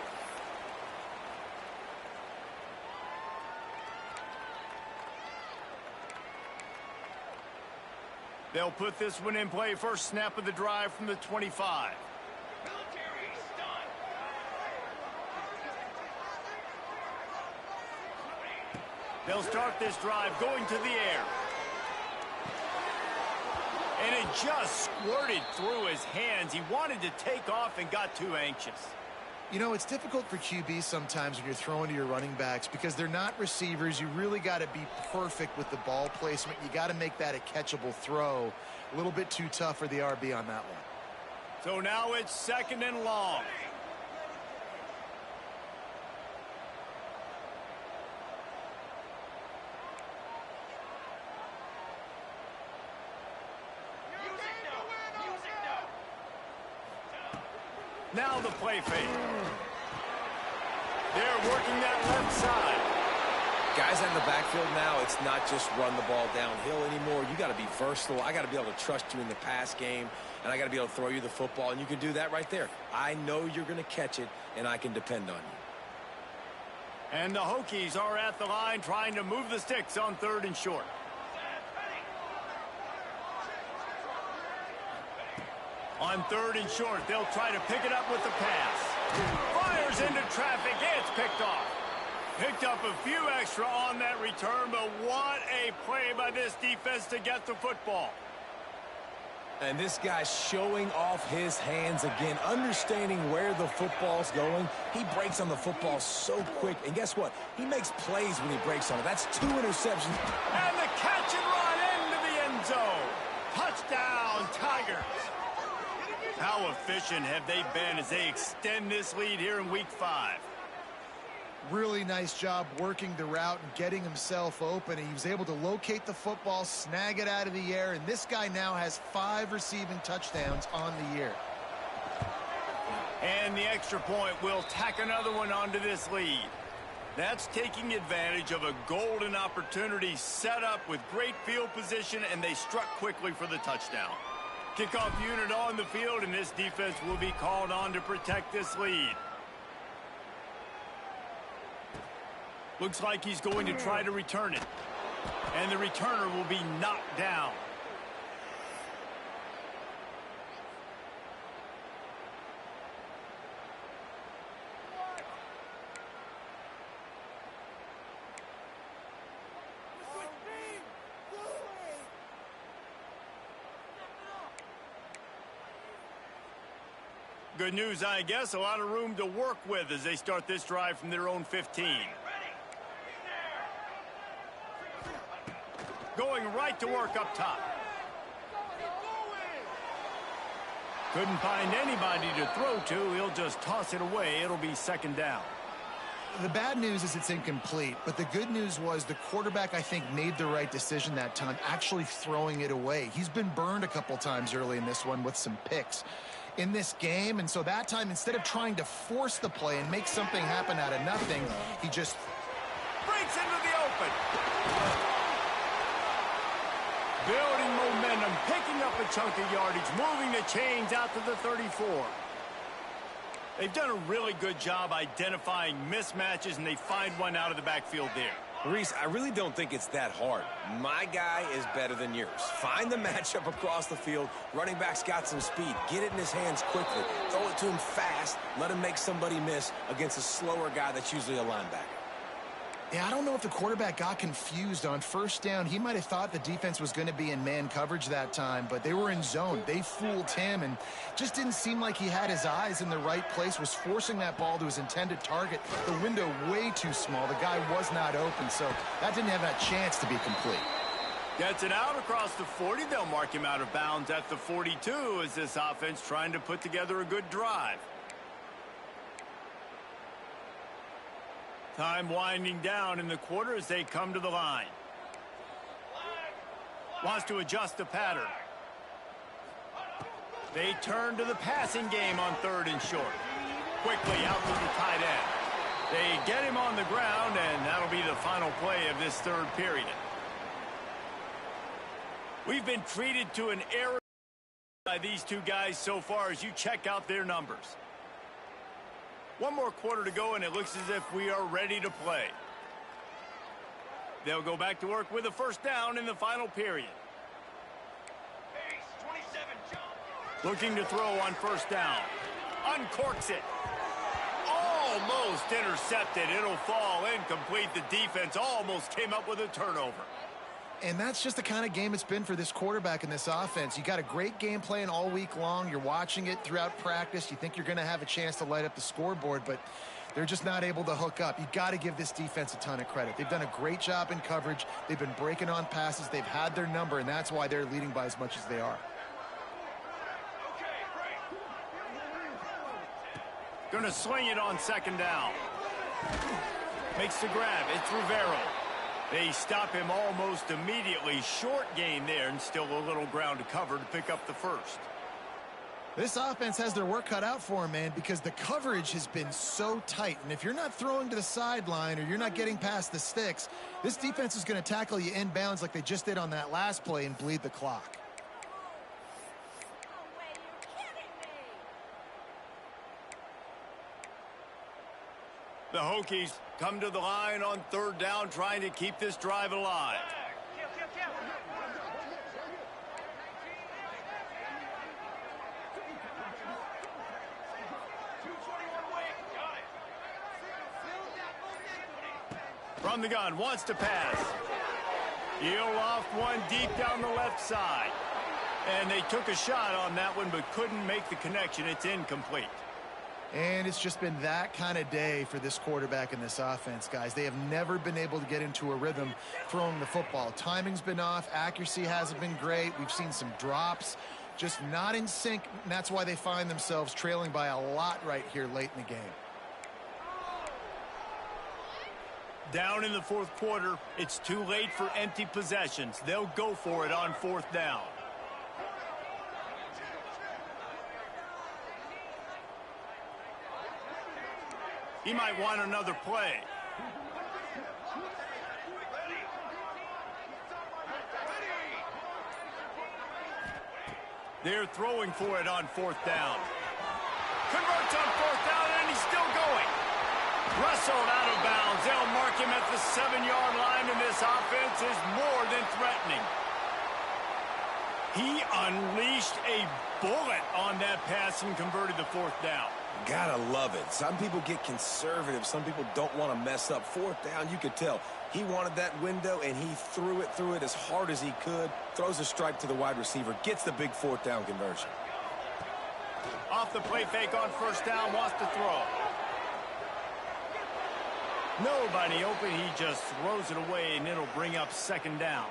They'll put this one in play. First snap of the drive from the 25. They'll start this drive going to the air. And it just squirted through his hands. He wanted to take off and got too anxious. You know, it's difficult for QBs sometimes when you're throwing to your running backs because they're not receivers. You really got to be perfect with the ball placement. You got to make that a catchable throw. A little bit too tough for the RB on that one. So now it's second and long. Now the play fake. They're working that left side. Guys in the backfield now, it's not just run the ball downhill anymore. You got to be versatile. I got to be able to trust you in the pass game, and I got to be able to throw you the football, and you can do that right there. I know you're going to catch it, and I can depend on you. And the Hokies are at the line trying to move the sticks on third and short. On third and short, they'll try to pick it up with the pass. Fires into traffic. It's picked off. Picked up a few extra on that return, but what a play by this defense to get the football. And this guy's showing off his hands again, understanding where the football's going. He breaks on the football so quick. And guess what? He makes plays when he breaks on it. That's 2 interceptions. And the catch and run into the end zone. Touchdown, Tigers. How efficient have they been as they extend this lead here in Week 5? Really nice job working the route and getting himself open. He was able to locate the football, snag it out of the air, and this guy now has 5 receiving touchdowns on the year. And the extra point will tack another one onto this lead. That's taking advantage of a golden opportunity set up with great field position, and they struck quickly for the touchdown. Kickoff unit on the field, and this defense will be called on to protect this lead. Looks like he's going to try to return it. And the returner will be knocked down. Good news, I guess. A lot of room to work with as they start this drive from their own 15. Going right to work up top. Couldn't find anybody to throw to. He'll just toss it away. It'll be second down. The bad news is it's incomplete, but the good news was the quarterback, I think, made the right decision that time, actually throwing it away. He's been burned a couple times early in this one with some picks in this game, and so that time, instead of trying to force the play and make something happen out of nothing, he just breaks into the open. Building momentum, picking up a chunk of yardage, moving the chains out to the 34. They've done a really good job identifying mismatches, and they find one out of the backfield there. Reese, I really don't think it's that hard. My guy is better than yours. Find the matchup across the field. Running back's got some speed. Get it in his hands quickly. Throw it to him fast. Let him make somebody miss against a slower guy that's usually a linebacker. Yeah, I don't know if the quarterback got confused on first down. He might have thought the defense was going to be in man coverage that time, but they were in zone. They fooled him and just didn't seem like he had his eyes in the right place, was forcing that ball to his intended target. The window way too small. The guy was not open, so that didn't have that chance to be complete. Gets it out across the 40. They'll mark him out of bounds at the 42 as this offense trying to put together a good drive. Time winding down in the quarter as they come to the line. Wants to adjust the pattern. They turn to the passing game on third and short. Quickly out to the tight end. They get him on the ground, and that'll be the final play of this third period. We've been treated to an error by these two guys so far as you check out their numbers. One more quarter to go, and it looks as if we are ready to play. They'll go back to work with a first down in the final period. Looking to throw on first down. Uncorks it. Almost intercepted. It'll fall incomplete. The defense almost came up with a turnover. And that's just the kind of game it's been for this quarterback in this offense. You got a great game plan all week long. You're watching it throughout practice. You think you're going to have a chance to light up the scoreboard, but they're just not able to hook up. You got to give this defense a ton of credit. They've done a great job in coverage. They've been breaking on passes. They've had their number, and that's why they're leading by as much as they are. Going to swing it on second down. Makes the grab. It's Rivero. They stop him almost immediately. Short gain there, and still a little ground to cover to pick up the first. This offense has their work cut out for them, man, because the coverage has been so tight. And if you're not throwing to the sideline or you're not getting past the sticks, this defense is going to tackle you inbounds like they just did on that last play and bleed the clock. The Hokies come to the line on third down, trying to keep this drive alive. From the gun, wants to pass. He'll loft one deep down the left side. And they took a shot on that one, but couldn't make the connection. It's incomplete. And it's just been that kind of day for this quarterback and this offense, guys. They have never been able to get into a rhythm throwing the football. Timing's been off. Accuracy hasn't been great. We've seen some drops, just not in sync. And that's why they find themselves trailing by a lot right here late in the game. Down in the fourth quarter, it's too late for empty possessions. They'll go for it on fourth down. He might want another play. They're throwing for it on 4th down. Converts on 4th down, and he's still going. Wrestled out of bounds. They'll mark him at the 7-yard line, and this offense is more than threatening. He unleashed a bullet on that pass and converted the 4th down. Gotta love it. Some people get conservative. Some people don't want to mess up. 4th down, you could tell. He wanted that window, and he threw it as hard as he could. Throws a stripe to the wide receiver. Gets the big 4th down conversion. Off the play fake on 1st down, wants to throw. Nobody open. He just throws it away, and it'll bring up 2nd down.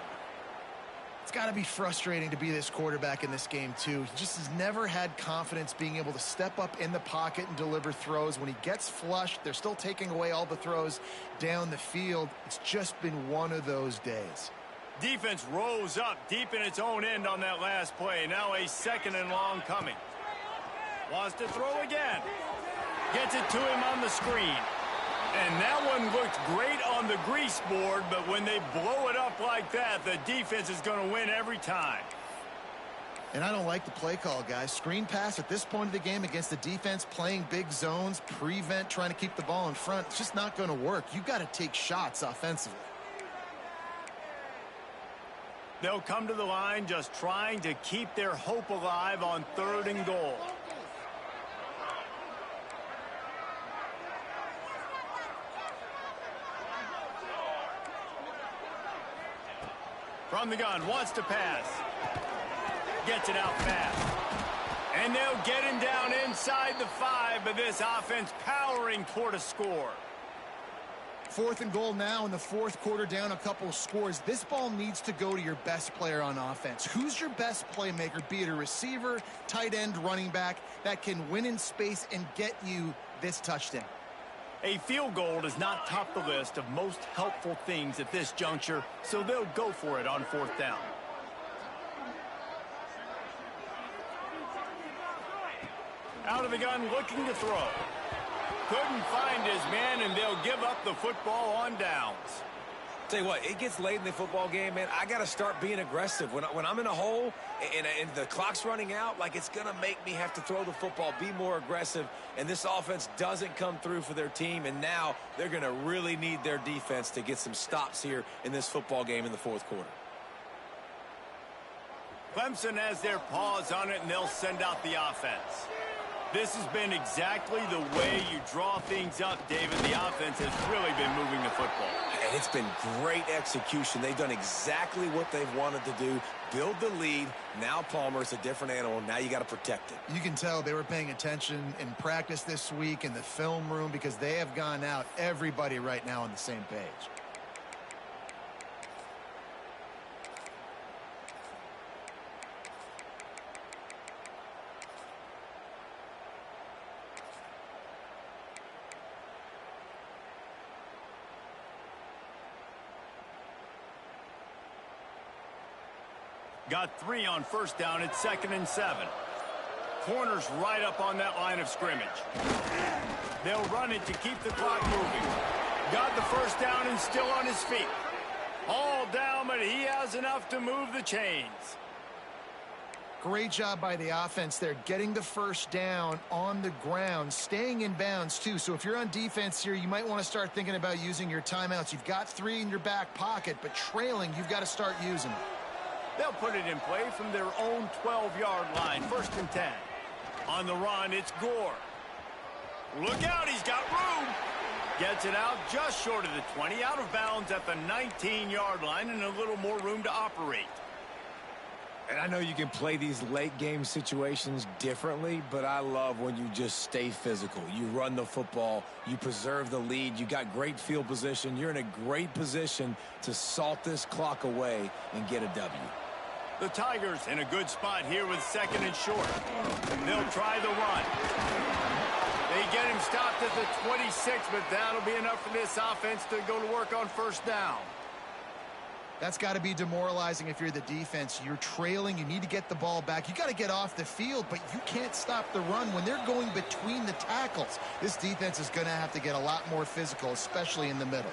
It's got to be frustrating to be this quarterback in this game, too. He just has never had confidence being able to step up in the pocket and deliver throws. When he gets flushed, they're still taking away all the throws down the field. It's just been one of those days. Defense rose up deep in its own end on that last play. Now a 2nd and long coming. Wants to throw again. Gets it to him on the screen. And that one looked great on the grease board, but when they blow it up like that, the defense is going to win every time. And I don't like the play call, guys. Screen pass at this point of the game against the defense, playing big zones, prevent, trying to keep the ball in front. It's just not going to work. You've got to take shots offensively. They'll come to the line just trying to keep their hope alive on 3rd and goal. From the gun, wants to pass. Gets it out fast. And they'll get him down inside the 5, but this offense powering toward a score. 4th and goal now in the 4th quarter, down a couple of scores. This ball needs to go to your best player on offense. Who's your best playmaker, be it a receiver, tight end, running back, that can win in space and get you this touchdown? A field goal does not top the list of most helpful things at this juncture, so they'll go for it on 4th down. Out of the gun, looking to throw. Couldn't find his man, and they'll give up the football on downs. Tell you what, it gets late in the football game, man. I got to start being aggressive. When I'm in a hole and the clock's running out, like, it's going to make me have to throw the football, be more aggressive, and this offense doesn't come through for their team, and now they're going to really need their defense to get some stops here in this football game in the 4th quarter. Clemson has their paws on it, and they'll send out the offense. This has been exactly the way you draw things up, David. The offense has really been moving the football. And it's been great execution. They've done exactly what they've wanted to do. Build the lead. Now Palmer's a different animal. Now you got to protect it. You can tell they were paying attention in practice this week in the film room because they have gone out, everybody right now on the same page. Got 3 on 1st down. It's 2nd and 7. Corners right up on that line of scrimmage. They'll run it to keep the clock moving. Got the 1st down and still on his feet. All down, but he has enough to move the chains. Great job by the offense there, getting the 1st down on the ground, staying in bounds too. So if you're on defense here, you might want to start thinking about using your timeouts. You've got 3 in your back pocket, but trailing, you've got to start using them. They'll put it in play from their own 12-yard line. 1st and 10. On the run, it's Gore. Look out, he's got room. Gets it out just short of the 20, out of bounds at the 19-yard line, and a little more room to operate. And I know you can play these late-game situations differently, but I love when you just stay physical. You run the football, you preserve the lead, you got great field position, you're in a great position to salt this clock away and get a W. The Tigers in a good spot here with 2nd and short. They'll try the run. They get him stopped at the 26, but that'll be enough for this offense to go to work on 1st down. That's got to be demoralizing if you're the defense. You're trailing. You need to get the ball back. You got to get off the field, but you can't stop the run when they're going between the tackles. This defense is going to have to get a lot more physical, especially in the middle.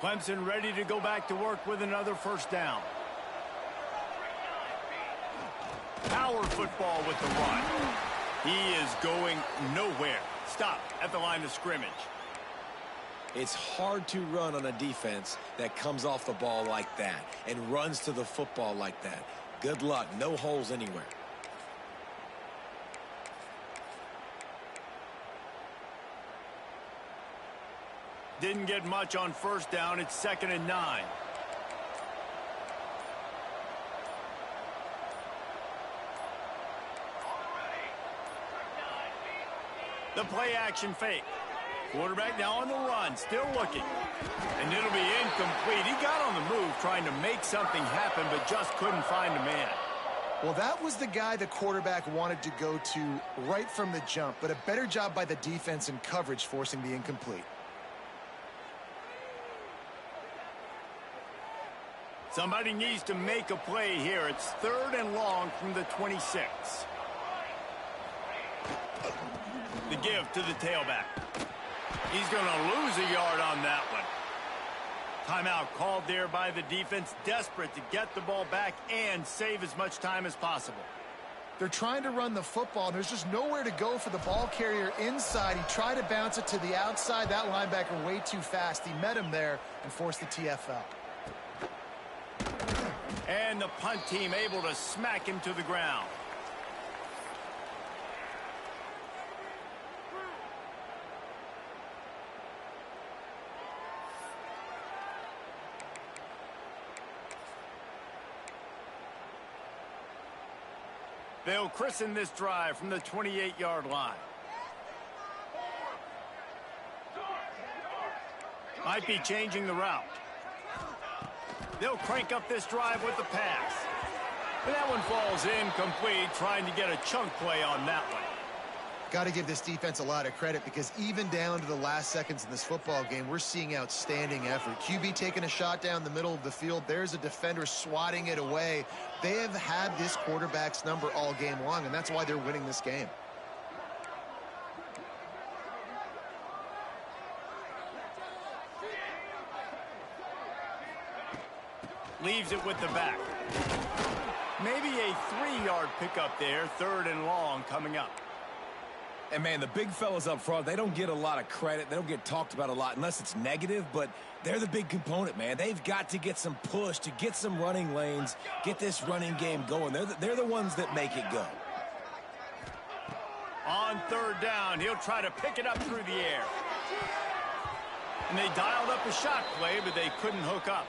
Clemson ready to go back to work with another 1st down. Power football with the run. He is going nowhere. Stop at the line of scrimmage. It's hard to run on a defense that comes off the ball like that and runs to the football like that. Good luck. No holes anywhere. Didn't get much on first down. It's 2nd and 9. The play action fake. Quarterback now on the run, still looking. And it'll be incomplete. He got on the move trying to make something happen, but just couldn't find a man. Well, that was the guy the quarterback wanted to go to right from the jump, but a better job by the defense in coverage forcing the incomplete. Somebody needs to make a play here. It's 3rd and long from the 26. The give to the tailback. He's going to lose a yard on that one. Timeout called there by the defense, desperate to get the ball back and save as much time as possible. They're trying to run the football, and there's just nowhere to go for the ball carrier inside. He tried to bounce it to the outside. That linebacker way too fast. He met him there and forced the TFL. And the punt team able to smack him to the ground. They'll christen this drive from the 28-yard line. Might be changing the route. They'll crank up this drive with the pass. And that one falls incomplete, trying to get a chunk play on that one. Got to give this defense a lot of credit because even down to the last seconds in this football game, we're seeing outstanding effort. QB taking a shot down the middle of the field. There's a defender swatting it away. They have had this quarterback's number all game long, and that's why they're winning this game. Leaves it with the back. Maybe a 3-yard pickup there, 3rd and long coming up. And, man, the big fellas up front, they don't get a lot of credit. They don't get talked about a lot unless it's negative, but they're the big component, man. They've got to get some push to get some running lanes, get this running game going. They're the ones that make it go. On 3rd down, he'll try to pick it up through the air. And they dialed up a shot play, but they couldn't hook up.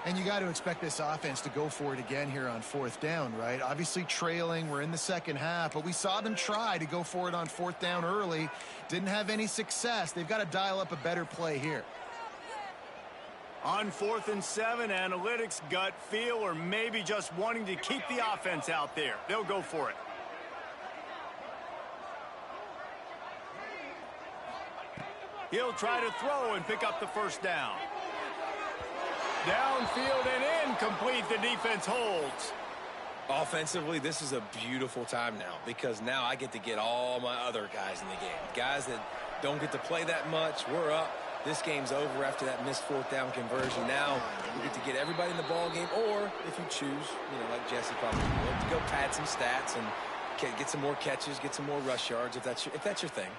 And you got to expect this offense to go for it again here on 4th down, right? Obviously trailing, we're in the second half, but we saw them try to go for it on 4th down early. Didn't have any success. They've got to dial up a better play here. On 4th and 7, analytics, gut feel, or maybe just wanting to keep the offense out there. They'll go for it. He'll try to throw and pick up the 1st down. Downfield and incomplete. The defense holds. Offensively, this is a beautiful time now because now I get to get all my other guys in the game. Guys that don't get to play that much, we're up. This game's over after that missed 4th down conversion. Now we get to get everybody in the ball game, or if you choose, like Jesse probably would, to go pad some stats and get some more catches, get some more rush yards if that's your thing.